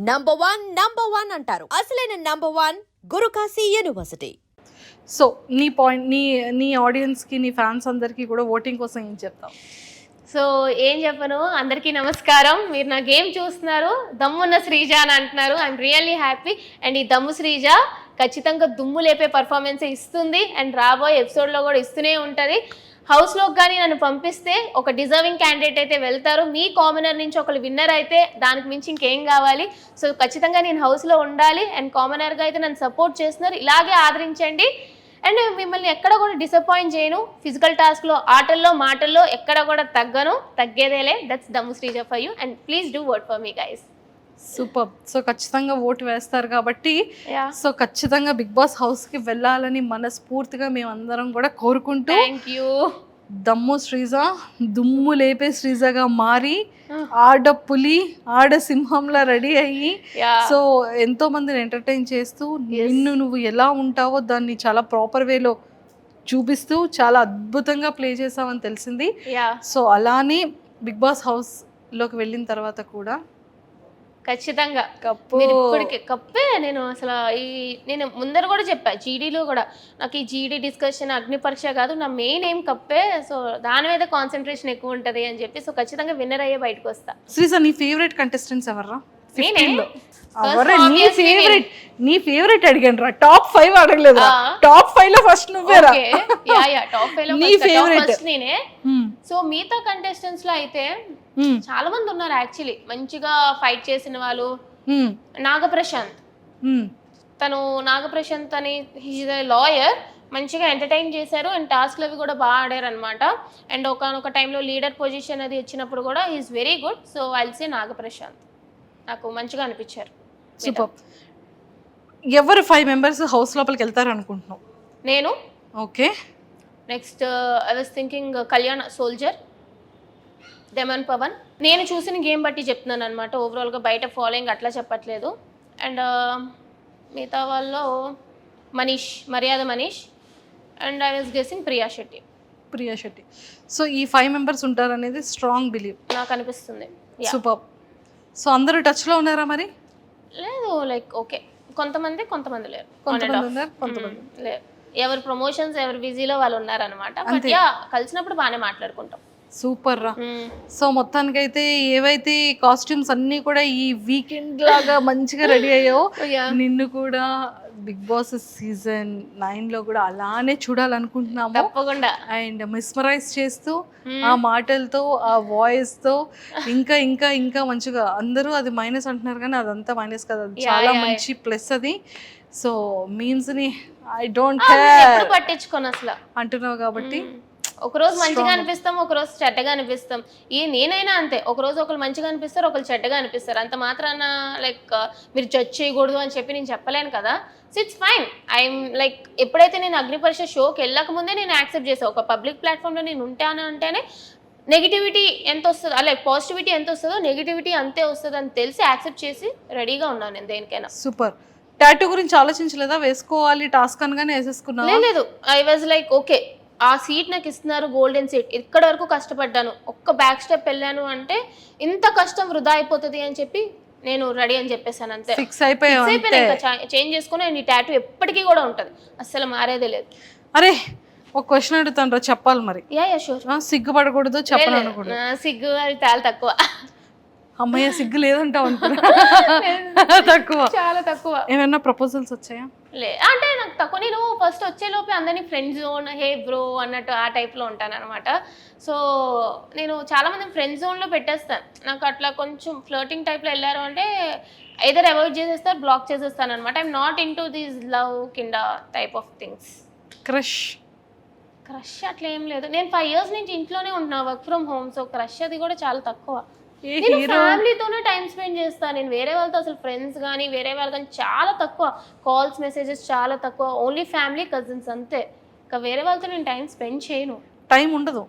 Number one అంటారు. అసలైన number one Gurukashi university. So నీ పాయింట్, నీ ఆడియన్స్కి, నీ ఫ్యాన్స్ అందరికీ కూడా ఓటింగ్ కోసం ఏం చెప్తావు? సో ఏం చెప్పను, అందరికీ నమస్కారం. మీరు నా గేమ్ చూస్తున్నారు, దమ్మున్న శ్రీజ అని అంటున్నారు. I'm really happy. అండ్ ఈ దమ్ము శ్రీజ ఖచ్చితంగా దుమ్ము లేపే పర్ఫార్మెన్స్ ఇస్తుంది అండ్ రాబోయే ఎపిసోడ్లో కూడా ఇస్తూనే ఉంటుంది. హౌస్లోకి కానీ నన్ను పంపిస్తే ఒక డిజర్వింగ్ క్యాండిడేట్ అయితే వెళ్తారు. మీ కామనర్ నుంచి ఒకరు విన్నర్ అయితే దానికి మించి ఇంకేం కావాలి. సో ఖచ్చితంగా నేను హౌస్లో ఉండాలి అండ్ కామనర్గా అయితే నన్ను సపోర్ట్ చేస్తున్నారు. ఇలాగే ఆదరించండి అండ్ మిమ్మల్ని ఎక్కడ కూడా డిసప్పాయింట్ చేయను. ఫిజికల్ టాస్క్లో, ఆటల్లో, మాటల్లో ఎక్కడ కూడా తగ్గేదేలే. దట్స్ దమ్ము Sreeja for you and please do vote for me guys. Super. So ఖచ్చితంగా ఓటు వేస్తారు కాబట్టి సో ఖచ్చితంగా బిగ్ బాస్ హౌస్కి వెళ్ళాలని మనస్ఫూర్తిగా మేమందరం కూడా కోరుకుంటూ, థ్యాంక్ యూ. దమ్ము శ్రీజ దుమ్ము లేపే శ్రీజగా మారి ఆడ పులి ఆడ సింహంలా రెడీ అయ్యి సో ఎంతో మందిని ఎంటర్టైన్ చేస్తూ నువ్వు ఎలా ఉంటావో దాన్ని చాలా ప్రాపర్ వేలో చూపిస్తూ చాలా అద్భుతంగా ప్లే చేసావని తెలిసింది. సో అలానే బిగ్ బాస్ హౌస్లోకి వెళ్ళిన తర్వాత కూడా ఖచ్చితంగా కప్పు ఇప్పటికే కప్పే. నేను అసలు నేను ముందర కూడా చెప్పా, జీడీలో కూడా నాకు ఈ జీడీ డిస్కషన్, అగ్ని పరీక్ష కాదు, నా మెయిన్ ఏం కప్పే. సో దాని మీద కాన్సన్ట్రేషన్ ఎక్కువ ఉంటుంది అని చెప్పి సో ఖచ్చితంగా విన్నర్ అయ్యే బయటకు వస్తా. శ్రీజ, నీ ఫేవరెట్ కంటెస్టెంట్స్ ఎవర్రా? నీ ఫేవరెట్ అడిగాను రా, టాప్ 5 అడగలేదు. టాప్ 5 లో ఫస్ట్ నువ్వేరా? టాప్ 5 లో నీ ఫేవరెట్ నేనే. సో మిగతా కంటెస్టెంట్స్ లో అయితే చాలా మంది ఉన్నారు యాక్చువల్లీ మంచిగా ఫైట్ చేసిన వాళ్ళు. నాగప్రశాంత్, తను నాగప్రశాంత్ అని హీజ్ ఎ లాయర్, మంచిగా ఎంటర్టైన్ చేశారు అండ్ టాస్క్లు అవి కూడా బాగా ఆడారు అనమాట. అండ్ ఒకనొక టైంలో లీడర్ పొజిషన్ అది వచ్చినప్పుడు కూడా he's very good. So I'll say Nagaprashanth, నాకు మంచిగా అనిపించారు. సూపర్. ఎవరు 5 మెంబర్స్ హౌస్ లోపలికి వెళ్తారు అనుకుంటున్నావు? నేను okay. Next I was thinking Kalyan soldier, demon Pavan. నేను చూసిన గేమ్ బట్టి చెప్తున్నాను అనమాట, ఓవరాల్గా బయట ఫాలోయింగ్ అట్లా చెప్పట్లేదు. అండ్ మిగతా వాళ్ళు మర్యాద Manish and I was guessing Priya Shetty. So ఈ 5 మెంబర్స్ ఉంటారు అనేది స్ట్రాంగ్ బిలీవ్ నాకు అనిపిస్తుంది. సూపర్. సో అందరూ టచ్లో ఉన్నారా మరి? లేదు, లైక్ ఓకే, కొంతమంది లేరు, కొంతమంది లేరు. ఎవరు ప్రమోషన్స్ ఎవరు బిజీలో వాళ్ళు ఉన్నారనమాట. బట్ కలిసినప్పుడు బాగానే మాట్లాడుకుంటాం. సూపర్ రా. సో మొత్తానికైతే ఏవైతే కాస్ట్యూమ్స్ అన్నీ కూడా ఈ వీకెండ్ లాగా మంచిగా రెడీ అయ్యావో నిన్ను కూడా బిగ్ బాస్ సీజన్ 9 లో కూడా అలానే చూడాలనుకుంటున్నాము తప్పకుండా. అండ్ మిస్మరైజ్ చేస్తూ ఆ మాటలతో, ఆ వాయిస్ తో ఇంకా ఇంకా ఇంకా మంచిగా, అందరూ అది మైనస్ అంటున్నారు కానీ అదంతా మైనస్ కదా, అది చాలా మంచి ప్లస్ అది. సో మీమ్స్ ని ఐ డోంట్ కేర్ పట్టించుకోను అసలు అంటున్నావు కాబట్టి ఒకరోజు మంచిగా అనిపిస్తాం, ఒకరోజు చెడ్డగా అనిపిస్తాం. నేనైనా అంతే, ఒకరోజు ఒకరు మంచిగా అనిపిస్తారు, ఒకరు చెడ్డగా అనిపిస్తారు. అంత మాత్రాన లైక్ మీరు జడ్జ్ చేయకూడదు అని చెప్పి నేను చెప్పలేను కదా. So it's fine. I'm like ఎప్పుడైతే నేను అగ్ని పరీక్ష షోకి వెళ్ళక ముందే నేను యాక్సెప్ట్ చేసాను, ఒక పబ్లిక్ ప్లాట్ఫామ్లో నేను ఉంటాను అంటేనే నెగిటివిటీ ఎంత వస్తుందో, అలాగే పాజిటివిటీ ఎంత వస్తుందో నెగిటివిటీ అంతే వస్తుంది అని తెలిసి యాక్సెప్ట్ చేసి రెడీగా ఉన్నాను నేను దేనికైనా. సూపర్. టాటూ గురించి ఆలోచించలేదా? వేసుకోవాలి టాస్క్ అనగానే వేసేసుకున్నా? లేదు, ఐ వాజ్ లైక్ ఓకే, ఆ సీట్ నాకు ఇస్తున్నారు, గోల్డెన్ సీట్, ఇక్కడ వరకు కష్టపడ్డాను, ఒక్క బ్యాక్ స్టెప్ వెళ్ళాను అంటే ఇంత కష్టం వృధా అయిపోతుంది అని చెప్పి నేను రెడీ అని చెప్పేసాను అంతే. ఫిక్స్ అయిపోయాను, చేంజ్ చేసుకుని ఈ టాటూ ఎప్పటికీ కూడా ఉంటుంది, అస్సలు మారేదే లేదు. అరే ఒక క్వశ్చన్ అడుగుతాను రా, చెప్పాలి మరి. Yeah sure. సిగ్గుపడకూడదు, చెప్పాలనకూడదు. సిగ్గు అది చాలా తక్కువ. అమ్మయ్య సిగ్గు లేదంటావు అనుకున్నా. తక్కువ, చాలా తక్కువ. ఏమైనా ప్రపోజల్స్ వచ్చాయా? అంటే నాకు తక్కువ. నేను ఫస్ట్ వచ్చేలోపే అందరినీ ఫ్రెండ్ జోన్, హే బ్రో అన్నట్టు ఆ టైప్లో ఉంటాను అనమాట. సో నేను చాలా మంది ఫ్రెండ్ జోన్లో పెట్టేస్తాను. నాకు అట్లా కొంచెం ఫ్లర్టింగ్ టైప్లో వెళ్ళారు అంటే ఐదర్ అవాయిడ్ చేసేస్తారు, బ్లాక్ చేసేస్తాను అనమాట. I'm not in to these love కింద టైప్ ఆఫ్ థింగ్స్. క్రష్ అట్లా ఏం లేదు. నేను 5 years నుంచి ఇంట్లోనే ఉంటున్నా, work from home. So crush అది కూడా చాలా తక్కువ. నేను ఫ్యామిలీతోనే టైం స్పెండ్ చేస్తాను. నేను వేరే వాళ్ళతో అసలు ఫ్రెండ్స్ కానీ వేరే వాళ్ళు కానీ చాలా తక్కువ, కాల్స్ మెసేజెస్ చాలా తక్కువ. ఓన్లీ ఫ్యామిలీ, కజిన్స్ అంతే. ఇంకా వేరే వాళ్ళతో నేను టైం స్పెండ్ చేయను. టైం ఉండదు,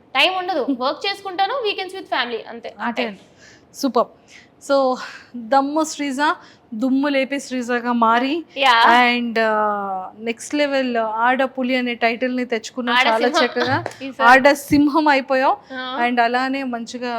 వర్క్ చేసుకుంటాను, వీకెండ్స్ విత్ ఫ్యామిలీ అంతే. సూపర్. సో దమ్ము శ్రీజ దుమ్ము లేపే శ్రీజగా మారి అండ్ నెక్స్ట్ లెవెల్ ఆడ పులి అనే టైటిల్ ని తెచ్చుకున్నా, చాలా చక్కగా ఆడ సింహం అయిపోయావు. అండ్ అలానే మంచిగా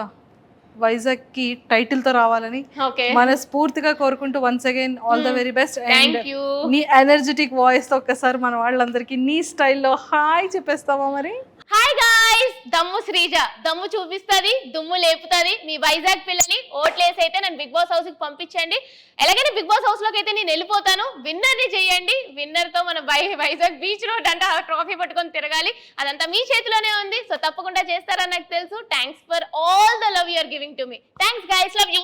వైజాగ్ కి టైటిల్ తో రావాలని ఓకే మనస్ఫూర్తిగా కోరుకుంటూ once again all the very best. And thank you. నీ ఎనర్జెటిక్ వాయిస్ తో ఒక్కసారి మన వాళ్ళందరికీ నీ స్టైల్లో హాయ్ చెప్పేస్తావా మరి? హాయ్ గాయ్స్, దమ్ము శ్రీజ దమ్ము చూపిస్తుంది, దుమ్ము లేపుతుంది. మీ వైజాగ్ పిల్లని ఓట్లేసి అయితే నన్ను బిగ్ బాస్ హౌస్ కి పంపించండి. ఎలాగైనా బిగ్ బాస్ హౌస్ లోకి అయితే నేను వెళ్ళిపోతాను. విన్నర్ ని చేయండి. విన్నర్ తో మన వైజాగ్ బీచ్ రోడ్ అంటే ఆ ట్రోఫీ పట్టుకొని తిరగాలి. అదంతా మీ చేతిలోనే ఉంది. సో తప్పకుండా చేస్తారని నాకు తెలుసు. Thanks for all the love you are giving to me. Thanks guys, love you.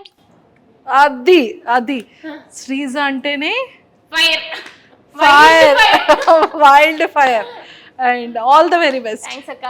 అది శ్రీజ అంటేనే fire wild fire. And all the very best. Thanks అక్క.